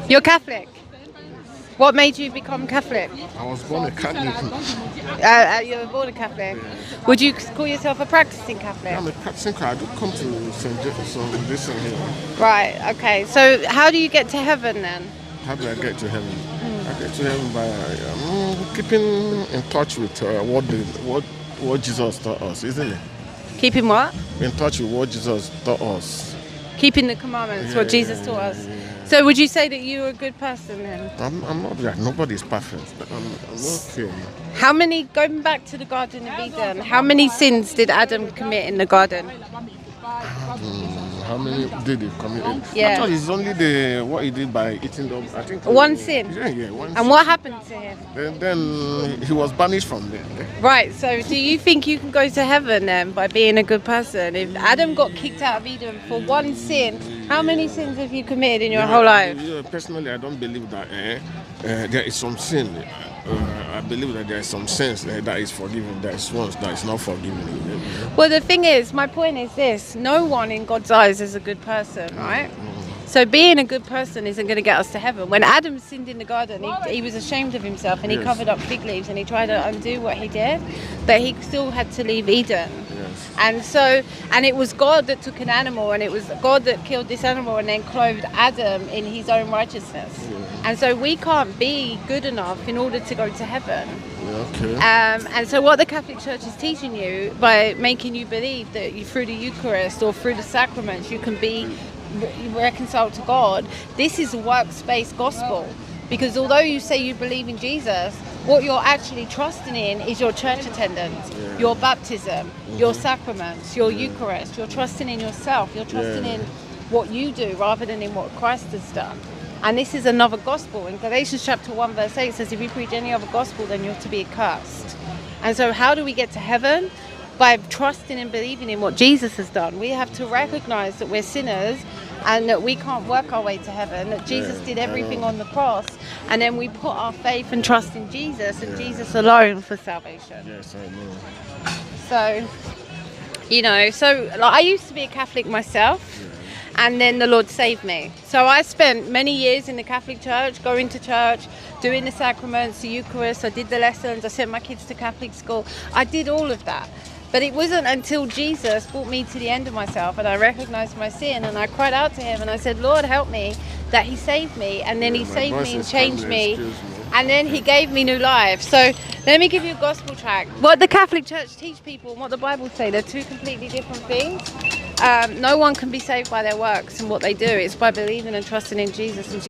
You're Catholic? What made you become Catholic? I was born a Catholic. You were born a Catholic. Would you call yourself a practicing Catholic? I'm a practicing Catholic. I do come to St. James here. Right, okay. So how do you get to heaven then? How do I get to heaven? I get to heaven by keeping in touch with what Jesus taught us, isn't it? Keeping what? In touch with what Jesus taught us. Keeping the commandments, what Jesus taught us. So would you say that you were a good person then? I'm not that. Nobody's perfect. I'm okay. How many, going back to the Garden of Eden, how many sins did Adam commit in the garden? How many did he commit? Yeah. Actually, it's only what he did by eating them. I think One sin? Yeah, one sin. And what happened to him? Then he was banished from there. Right, so do you think you can go to heaven then by being a good person? If Adam got kicked out of Eden for one sin, how many sins have you committed in your whole life? Personally, I don't believe that there is some sin. I believe that there is some sins that is forgiven. There is ones that is not forgiven. Well, the thing is, my point is this: no one in God's eyes is a good person, right? So being a good person isn't going to get us to heaven. When Adam sinned in the garden, he was ashamed of himself and he covered up fig leaves and he tried to undo what he did, but he still had to leave Eden. And it was God that took an animal, and it was God that killed this animal and then clothed Adam in his own righteousness. And so we can't be good enough in order to go to heaven. And so what the Catholic Church is teaching you, by making you believe that through the Eucharist or through the sacraments you can be reconciled to God, this is a works-based gospel. Because although you say you believe in Jesus, what you're actually trusting in is your church attendance, your baptism, your sacraments, your Eucharist. You're trusting in yourself. You're trusting in what you do rather than in what Christ has done. And this is another gospel. In Galatians chapter 1 verse 8 says, if you preach any other gospel, then you're to be accursed. And so how do we get to heaven? By trusting and believing in what Jesus has done. We have to recognize that we're sinners and that we can't work our way to heaven, that Jesus did everything on the cross, and then we put our faith and trust in Jesus and Jesus alone for salvation. Yes, I know. So, I used to be a Catholic myself, and then the Lord saved me. So I spent many years in the Catholic Church, going to church, doing the sacraments, the Eucharist, I did the lessons, I sent my kids to Catholic school, I did all of that. But it wasn't until Jesus brought me to the end of myself and I recognized my sin and I cried out to him and I said, Lord, help me, that he saved me. And then he saved me and changed me. And then he gave me new life. So let me give you a gospel tract. What the Catholic Church teach people and what the Bible say, they're two completely different things. No one can be saved by their works and what they do. It's by believing and trusting in Jesus.